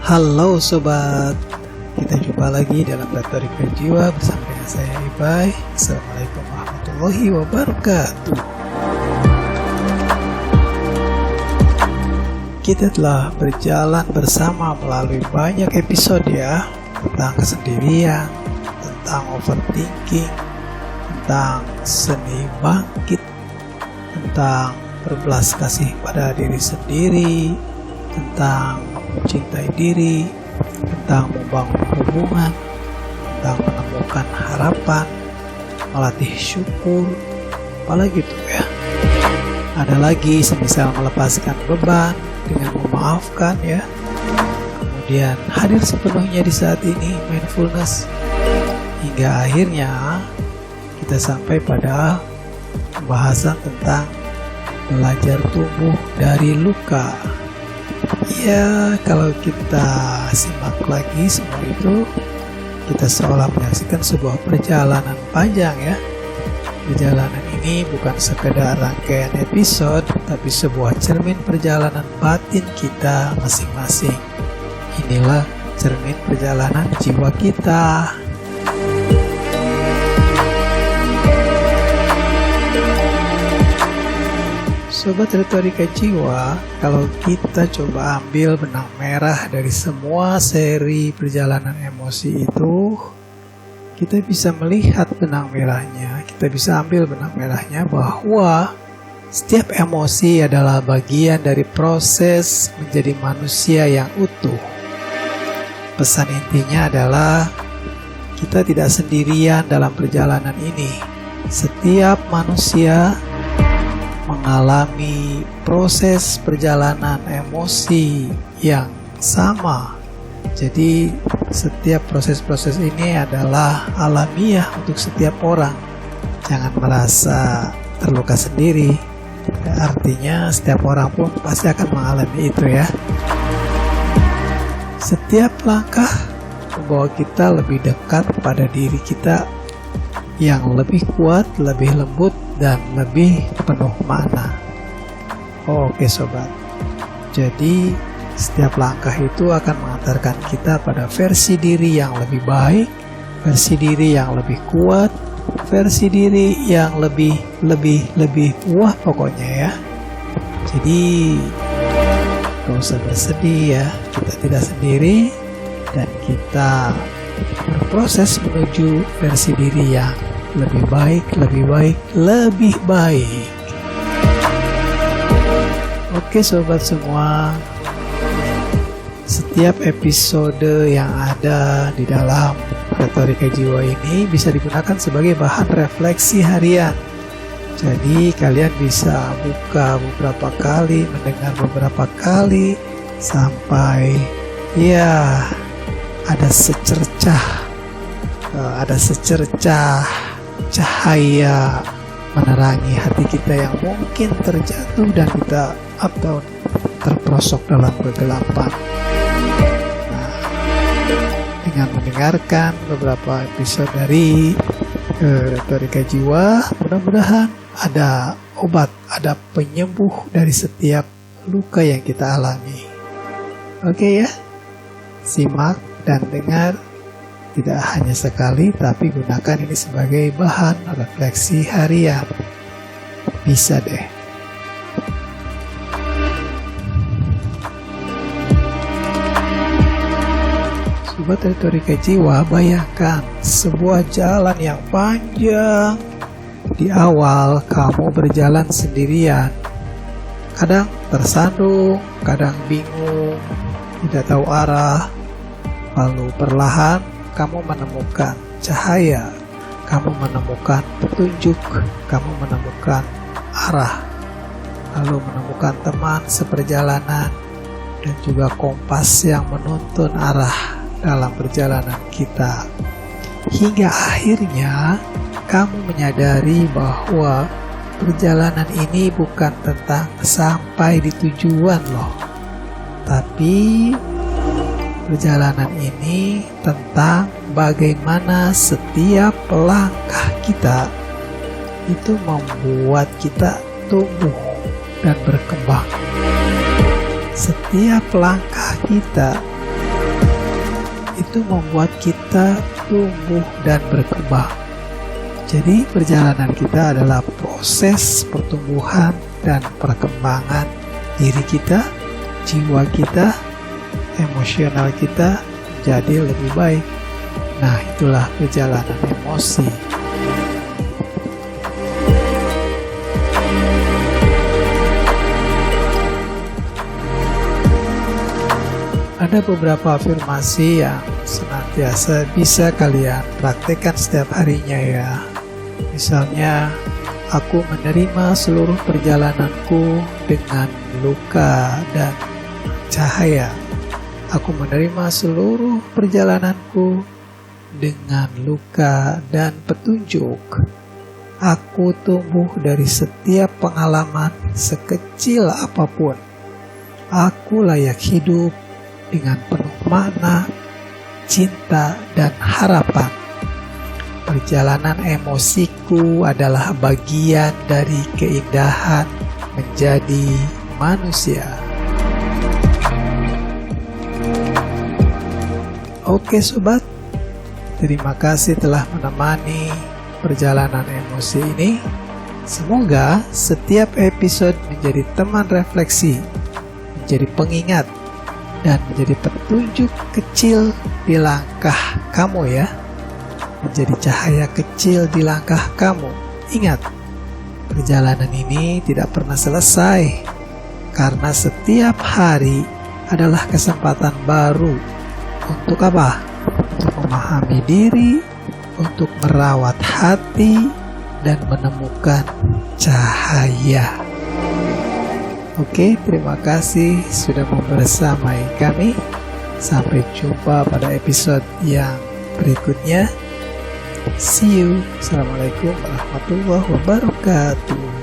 Halo sobat, kita jumpa lagi dalam Retorika Jiwa bersama dengan saya Ibai. Assalamualaikum warahmatullahi wabarakatuh. Kita telah berjalan bersama melalui banyak episode ya, tentang kesendirian, tentang overthinking, tentang seni bangkit, tentang berbelas kasih pada diri sendiri, tentang mencintai diri, tentang membangun hubungan, tentang menemukan harapan, melatih syukur, apalagi itu ya. Ada lagi semisal melepaskan beban dengan memaafkan ya. Kemudian hadir sepenuhnya di saat ini, mindfulness. Hingga akhirnya kita sampai pada pembahasan tentang belajar tumbuh dari luka. Ya, kalau kita simak lagi semua itu, kita seolah menyaksikan sebuah perjalanan panjang ya. Perjalanan ini bukan sekedar rangkaian episode, tapi sebuah cermin perjalanan batin kita masing-masing. Inilah cermin perjalanan jiwa kita. Sobat Retorika Jiwa, kalau kita coba ambil benang merah dari semua seri perjalanan emosi itu, kita bisa melihat benang merahnya, kita bisa ambil benang merahnya bahwa setiap emosi adalah bagian dari proses menjadi manusia yang utuh. Pesan intinya adalah kita tidak sendirian dalam perjalanan ini. Setiap manusia mengalami proses perjalanan emosi yang sama. Jadi setiap proses-proses ini adalah alamiah untuk setiap orang. Jangan merasa terluka sendiri. Artinya setiap orang pun pasti akan mengalami itu ya. Setiap langkah membawa kita lebih dekat pada diri kita yang lebih kuat, lebih lembut, dan lebih penuh makna. Oke sobat, jadi setiap langkah itu akan mengantarkan kita pada versi diri yang lebih baik, versi diri yang lebih kuat, versi diri yang lebih wah pokoknya ya. Jadi gak usah bersedih ya, kita tidak sendiri dan kita berproses menuju versi diri yang lebih baik. Oke sobat semua, setiap episode yang ada di dalam Retorika Jiwa ini bisa digunakan sebagai bahan refleksi harian. Jadi kalian bisa buka beberapa kali, mendengar beberapa kali, sampai ya ada secercah cahaya menerangi hati kita yang mungkin terjatuh dan kita atau terperosok dalam kegelapan. Nah, dengan mendengarkan beberapa episode dari Retorika Jiwa, mudah-mudahan ada obat, ada penyembuh dari setiap luka yang kita alami. Oke ya, simak dan dengar. Tidak hanya sekali, tapi gunakan ini sebagai bahan refleksi harian. Bisa deh. Sobat Retorika Jiwa, bayangkan sebuah jalan yang panjang. Di awal kamu berjalan sendirian. Kadang tersandung, kadang bingung, tidak tahu arah. Lalu perlahan kamu menemukan cahaya, kamu menemukan petunjuk, kamu menemukan arah, lalu menemukan teman seperjalanan dan juga kompas yang menuntun arah dalam perjalanan kita. Hingga akhirnya kamu menyadari bahwa perjalanan ini bukan tentang sampai di tujuan loh, tapi perjalanan ini tentang bagaimana setiap langkah kita itu membuat kita tumbuh dan berkembang. Setiap langkah kita itu membuat kita tumbuh dan berkembang. Jadi perjalanan kita adalah proses pertumbuhan dan perkembangan diri kita, jiwa kita, emosional kita jadi lebih baik. Nah, itulah perjalanan emosi. Ada beberapa afirmasi yang senantiasa bisa kalian praktekkan setiap harinya ya. Misalnya, aku menerima seluruh perjalananku dengan luka dan cahaya. Aku menerima seluruh perjalananku dengan luka dan petunjuk. Aku tumbuh dari setiap pengalaman sekecil apapun. Aku layak hidup dengan penuh makna, cinta, dan harapan. Perjalanan emosiku adalah bagian dari keindahan menjadi manusia. Oke sobat, terima kasih telah menemani perjalanan emosi ini. Semoga setiap episode menjadi teman refleksi, menjadi pengingat, dan menjadi petunjuk kecil di langkah kamu ya. Menjadi cahaya kecil di langkah kamu. Ingat, perjalanan ini tidak pernah selesai, karena setiap hari adalah kesempatan baru. Untuk apa? Untuk memahami diri, untuk merawat hati, dan menemukan cahaya. Oke, terima kasih sudah membersamai kami. Sampai jumpa pada episode yang berikutnya. See you. Assalamualaikum warahmatullahi wabarakatuh.